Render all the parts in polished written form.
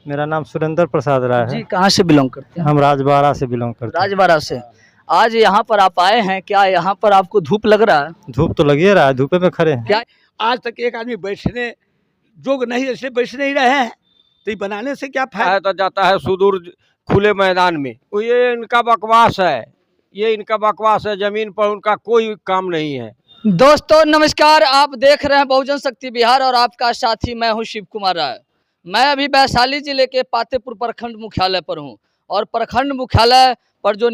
मेरा नाम सुरेंद्र प्रसाद राय जी है। कहाँ से बिलोंग करते हैं? हम राजबाड़ा से बिलोंग करते हैं। राजबाड़ा से। आज यहाँ पर आप आए हैं, क्या यहाँ पर आपको धूप लग रहा है? धूप तो लगी रहा है, धूपे में खड़े हैं। क्या आज तक एक आदमी बैठने जोग नहीं, इसलिए बैठ नहीं रहे हैं, तो ये बनाने से क्या फायदा? तो जाता है सुदूर खुले मैदान में। तो ये इनका बकवास है, ये इनका बकवास है। जमीन पर उनका कोई काम नहीं है। दोस्तों नमस्कार, आप देख रहे हैं बहुजन शक्ति बिहार और आपका साथी मैं हूं शिव कुमार राय। मैं अभी वैशाली जिले के पातेपुर प्रखंड मुख्यालय पर हूं और प्रखंड मुख्यालय पर जो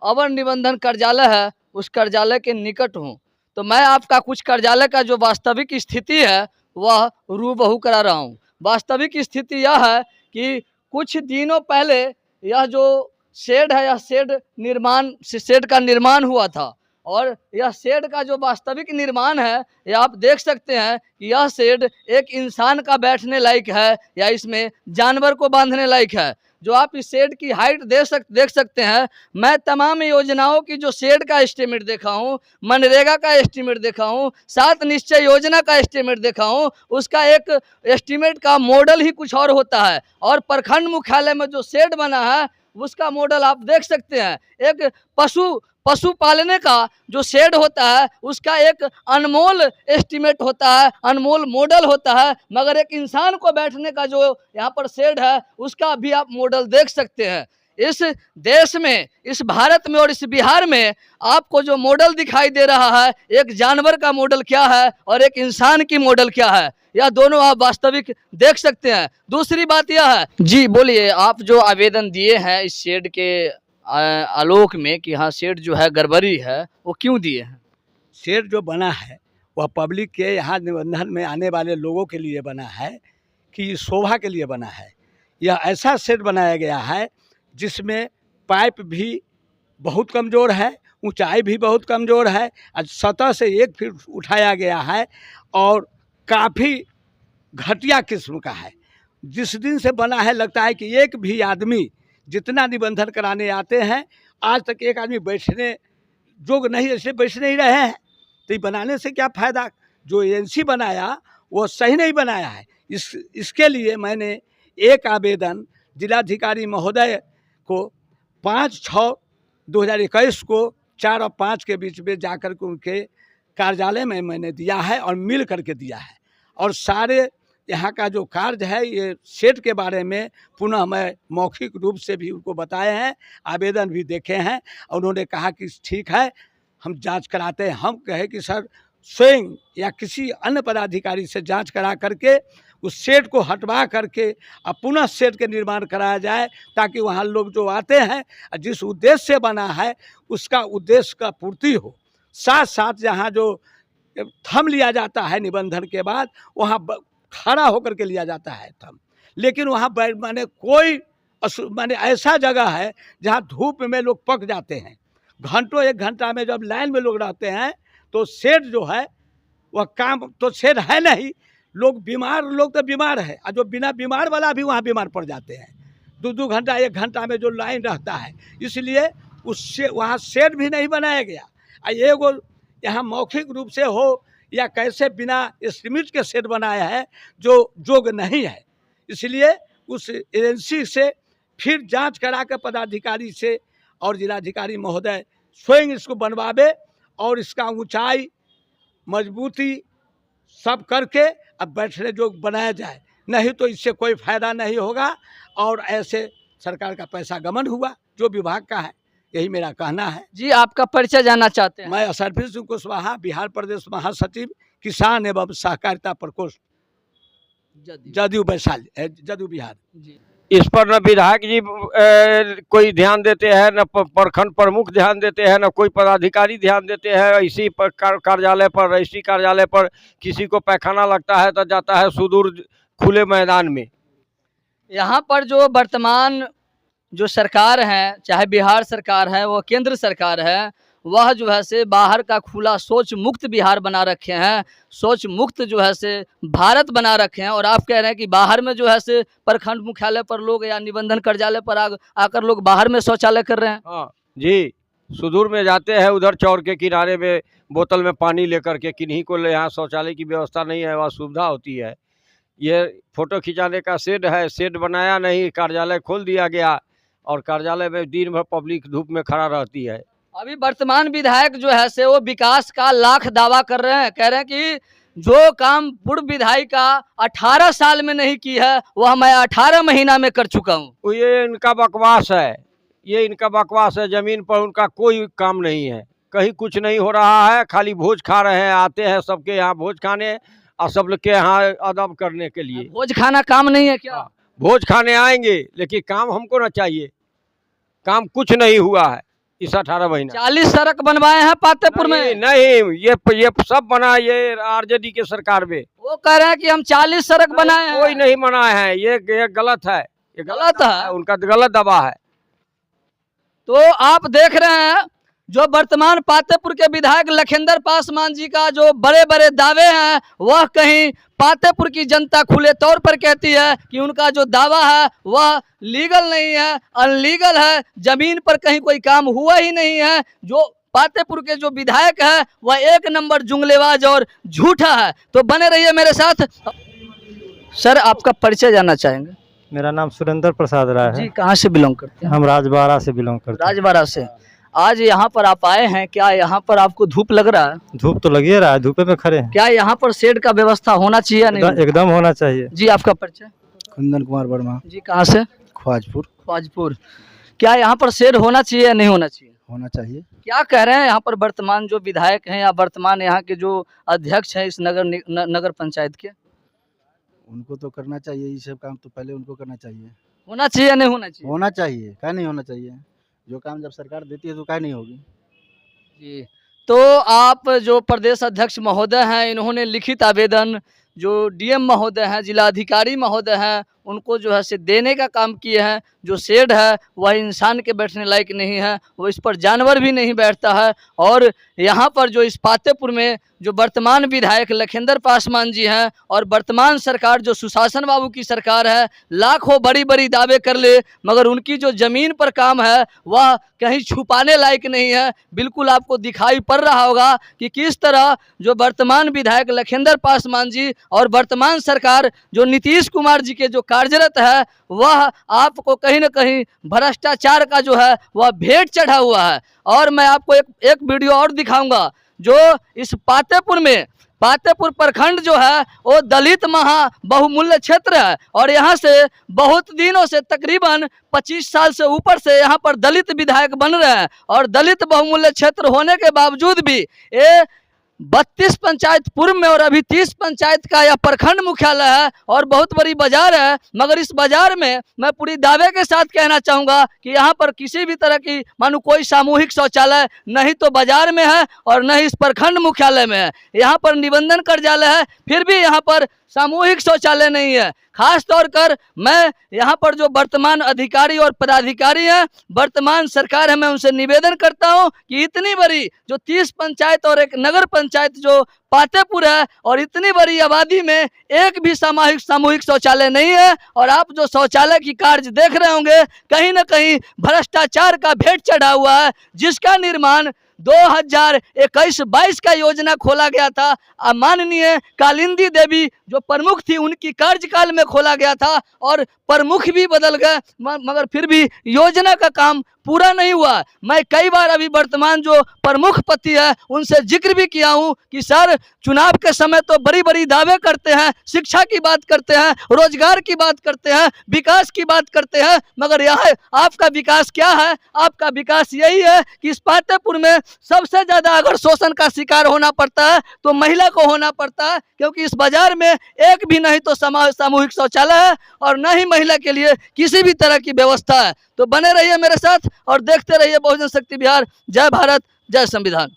अवर निबंधन कार्यालय है उस कार्यालय के निकट हूं। तो मैं आपका कुछ कार्यालय का जो वास्तविक स्थिति है वह रूबहू करा रहा हूं। वास्तविक स्थिति यह है कि कुछ दिनों पहले यह जो शेड है, यह शेड का निर्माण हुआ था और यह शेड का जो वास्तविक निर्माण है यह आप देख सकते हैं कि यह शेड एक इंसान का बैठने लायक है या इसमें जानवर को बांधने लायक है। जो आप इस शेड की हाइट देख सकते हैं। मैं तमाम योजनाओं की जो शेड का एस्टीमेट देखा हूँ, मनरेगा का एस्टीमेट देखा हूँ, 7 निश्चय योजना का एस्टीमेट देखा हूँ, उसका एक एस्टीमेट का मॉडल ही कुछ और होता है। और प्रखंड मुख्यालय में जो शेड बना है उसका मॉडल आप देख सकते हैं। एक पशु पालने का जो शेड होता है उसका एक अनमोल एस्टीमेट होता है, अनमोल मॉडल होता है, मगर एक इंसान को बैठने का जो यहाँ पर शेड है उसका भी आप मॉडल देख सकते हैं। इस देश में, इस भारत में और इस बिहार में आपको जो मॉडल दिखाई दे रहा है, एक जानवर का मॉडल क्या है और एक इंसान की मॉडल क्या है, यह दोनों आप वास्तविक देख सकते हैं। दूसरी बात यह है, जी बोलिए, आप जो आवेदन दिए हैं इस शेड के आलोक में कि हाँ शेड जो है गड़बड़ी है, वो क्यों दिए हैं? शेड जो बना है वह पब्लिक के यहाँ निबंधन में आने वाले लोगों के लिए बना है कि शोभा के लिए बना है। यह ऐसा शेड बनाया गया है जिसमें पाइप भी बहुत कमज़ोर है, ऊंचाई भी बहुत कमज़ोर है, सतह से 1 फीट उठाया गया है और काफ़ी घटिया किस्म का है। जिस दिन से बना है लगता है कि एक भी आदमी जितना निबंधन कराने आते हैं, आज तक एक आदमी बैठने जोग नहीं, इसलिए बैठ नहीं रहे हैं, तो ये बनाने से क्या फ़ायदा? जो एजेंसी बनाया वो सही नहीं बनाया है। इसके लिए मैंने एक आवेदन जिलाधिकारी महोदय को 5/6/2021 को 4 और 5 के बीच में जाकर के उनके कार्यालय में मैंने दिया है और मिल करके दिया है। और सारे यहाँ का जो कार्य है, ये शेड के बारे में पुनः मैं मौखिक रूप से भी उनको बताए हैं, आवेदन भी देखे हैं और उन्होंने कहा कि ठीक है, हम जांच कराते हैं। हम कहे कि सर स्वयं या किसी अन्य पदाधिकारी से जांच करा करके उस शेड को हटवा करके अब पुनः शेड के निर्माण कराया जाए, ताकि वहाँ लोग जो आते हैं जिस उद्देश्य से बना है उसका उद्देश्य का पूर्ति हो। साथ साथ जहाँ जो थम लिया जाता है निबंधन के बाद, वहाँ खड़ा होकर के लिया जाता है थम, लेकिन वहाँ माने कोई माने ऐसा जगह है जहाँ धूप में लोग पक जाते हैं। घंटों 1 घंटा में जब लाइन में लोग रहते हैं तो शेड जो है वह काम तो शेड है नहीं, लोग तो बीमार है और जो बिना बीमार वाला भी वहाँ बीमार पड़ जाते हैं। 2-2 घंटा 1 घंटा में जो लाइन रहता है, इसलिए उससे वहाँ शेड भी नहीं बनाया गया। एगो यहाँ मौखिक रूप से हो या कैसे बिना एस्टीमेट के शेड बनाया है जो जोग नहीं है। इसलिए उस एजेंसी से फिर जांच करा कर पदाधिकारी से और जिलाधिकारी महोदय स्वयं इसको बनवावे और इसका ऊंचाई, मजबूती सब करके अब बैठने जोग बनाया जाए, नहीं तो इससे कोई फ़ायदा नहीं होगा और ऐसे सरकार का पैसा गमन हुआ जो विभाग का है। यही मेरा कहना है। जी आपका परिचय जानना चाहते हैं? मैं सरफी सिंह कुशवाहा, बिहार प्रदेश महासचिव, किसान एवं सहकारिता प्रकोष्ठ, जदयू वैशाली, जदयू बिहार। जी इस पर न विधायक जी कोई ध्यान देते हैं, न प्रखंड प्रमुख ध्यान देते हैं, न कोई पदाधिकारी ध्यान देते हैं। इसी कार्यालय पर, रजिस्ट्री कार्यालय पर किसी को पैखाना लगता है तो जाता है सुदूर खुले मैदान में। यहाँ पर जो वर्तमान जो सरकार है, चाहे बिहार सरकार है वो केंद्र सरकार है, वह जो है से बाहर का खुला शौच मुक्त बिहार बना रखे हैं, शौच मुक्त जो है से भारत बना रखे हैं। और आप कह रहे हैं कि बाहर में जो है से प्रखंड मुख्यालय पर लोग या निबंधन कार्यालय पर आकर लोग बाहर में शौचालय कर रहे हैं। हाँ जी, सुदूर में जाते हैं, उधर चौर के किनारे में बोतल में पानी लेकर के, किन्हीं को यहाँ शौचालय की व्यवस्था नहीं है, वहाँ सुविधा होती है। ये फोटो खिंचाने का शेड है, शेड बनाया नहीं, कार्यालय खोल दिया गया और कार्यालय में दिन भर पब्लिक धूप में खड़ा रहती है। अभी वर्तमान विधायक जो है से वो विकास का लाख दावा कर रहे हैं, कह रहे हैं कि जो काम पूर्व विधायक का 18 साल में नहीं की है वह मैं 18 महीना में कर चुका हूँ। ये इनका बकवास है, ये इनका बकवास है। जमीन पर उनका कोई काम नहीं है, कहीं कुछ नहीं हो रहा है, खाली भोज खा रहे हैं। आते हैं सबके यहाँ भोज खाने और सब लोग के यहाँ अदब करने के लिए। भोज खाना काम नहीं है क्या? भोज खाने आएंगे लेकिन काम हमको ना चाहिए। काम कुछ नहीं हुआ है इस 18 महीना। 40 सड़क बनवाए हैं पातेपुर में। नहीं, ये सब बना ये आरजेडी के सरकार में। वो कह रहे हैं कि हम 40 सड़क बनाए हैं। कोई नहीं बनाए हैं, ये गलत है, ये गलत है, उनका गलत दवा है। तो आप देख रहे हैं जो वर्तमान पातेपुर के विधायक लखिंदर पासवान जी का जो बड़े बड़े दावे हैं वह कहीं पातेपुर की जनता खुले तौर पर कहती है कि उनका जो दावा है वह लीगल नहीं है, अनलीगल है। जमीन पर कहीं कोई काम हुआ ही नहीं है। जो पातेपुर के जो विधायक है वह एक नंबर जुमलेबाज और झूठा है। तो बने रहिए मेरे साथ। सर, आपका परिचय जानना चाहेंगे? मेरा नाम सुरेंद्र प्रसाद राय जी, है। कहाँ से बिलोंग करते हैं? हम राजबाड़ा से बिलोंग करते हैं। राजबाड़ा से। आज यहाँ पर आप आए हैं, क्या यहाँ पर आपको धूप लग रहा है? धूप तो लगी रहा है, धूपे में खड़े हैं। क्या यहाँ पर शेड का व्यवस्था होना चाहिए या नहीं? एकदम होना चाहिए। जी, आपका परिचय? कुंदन कुमार वर्मा। जी, कहाँ से? ख्वाजपुर। ख्वाजपुर। क्या यहाँ पर शेड होना चाहिए या नहीं होना चाहिए? होना चाहिए। क्या कह रहे हैं यहाँ पर वर्तमान जो विधायक हैं या वर्तमान यहाँ के जो अध्यक्ष हैं इस नगर पंचायत के? उनको तो करना चाहिए, ये सब काम तो पहले उनको करना चाहिए। होना चाहिए या नहीं होना चाहिए? होना चाहिए, क्या नहीं होना चाहिए? जो काम जब सरकार देती है तो क्या नहीं होगी। जी, तो आप जो प्रदेश अध्यक्ष महोदय हैं इन्होंने लिखित आवेदन जो डीएम महोदय हैं, जिलाधिकारी महोदय हैं, उनको जो है से देने का काम किए हैं। जो शेड है वह इंसान के बैठने लायक नहीं है, वो इस पर जानवर भी नहीं बैठता है। और यहाँ पर जो इस पातेपुर में जो वर्तमान विधायक लखिंदर पासवान जी हैं और वर्तमान सरकार जो सुशासन बाबू की सरकार है, लाखों बड़ी बड़ी दावे कर ले मगर उनकी जो ज़मीन पर काम है वह कहीं छुपाने लायक नहीं है। बिल्कुल आपको दिखाई पड़ रहा होगा कि किस तरह जो वर्तमान विधायक लखिंदर पासवान जी और वर्तमान सरकार जो नीतीश कुमार जी के जो कार्यरत है वह आपको कहीं न कहीं भ्रष्टाचार का जो है वह भेंट चढ़ा हुआ है। और मैं आपको एक वीडियो और दिखाऊंगा जो इस पातेपुर प्रखंड जो है वो दलित महा बहुमूल्य क्षेत्र है और यहाँ से बहुत दिनों से तकरीबन 25 साल से ऊपर से यहाँ पर दलित विधायक बन रहे हैं। और दलित बहुमूल्य क्षेत्र होने के बावजूद भी ये 32 पंचायत पूर्व में और अभी 30 पंचायत का यह प्रखंड मुख्यालय है और बहुत बड़ी बाजार है। मगर इस बाजार में मैं पूरी दावे के साथ कहना चाहूँगा कि यहाँ पर किसी भी तरह की मानो कोई सामूहिक शौचालय नहीं तो बाजार में है और न ही इस प्रखंड मुख्यालय में है। यहाँ पर निबंधन कार्यालय है फिर भी यहाँ पर सामूहिक शौचालय नहीं है। खास तौर कर मैं यहाँ पर जो वर्तमान अधिकारी और पदाधिकारी हैं, वर्तमान सरकार है, मैं उनसे निवेदन करता हूँ कि इतनी बड़ी जो 30 पंचायत और एक नगर पंचायत जो पातेपुर है और इतनी बड़ी आबादी में एक भी सामूहिक शौचालय नहीं है। और आप जो शौचालय की कार्य देख रहे होंगे कहीं ना कहीं भ्रष्टाचार का भेंट चढ़ा हुआ है, जिसका निर्माण 2021-22 का योजना खोला गया था। माननीय कालिंदी देवी जो प्रमुख थी उनकी कार्यकाल में खोला गया था और प्रमुख भी बदल गए मगर फिर भी योजना का काम पूरा नहीं हुआ। मैं कई बार अभी वर्तमान जो प्रमुख पति है उनसे जिक्र भी किया हूं कि सर चुनाव के समय तो बड़ी बड़ी दावे करते हैं, शिक्षा की बात करते हैं, रोजगार की बात करते हैं, विकास की बात करते हैं, मगर यहाँ आपका विकास क्या है? आपका विकास यही है कि इस पातेपुर में सबसे ज्यादा अगर शोषण का शिकार होना पड़ता है तो महिला को होना पड़ता है, क्योंकि इस बाजार में एक भी नहीं तो सामूहिक शौचालय है और न ही महिला के लिए किसी भी तरह की व्यवस्था है। तो बने रहिए मेरे साथ और देखते रहिए बहुजन शक्ति बिहार। जय भारत, जय संविधान।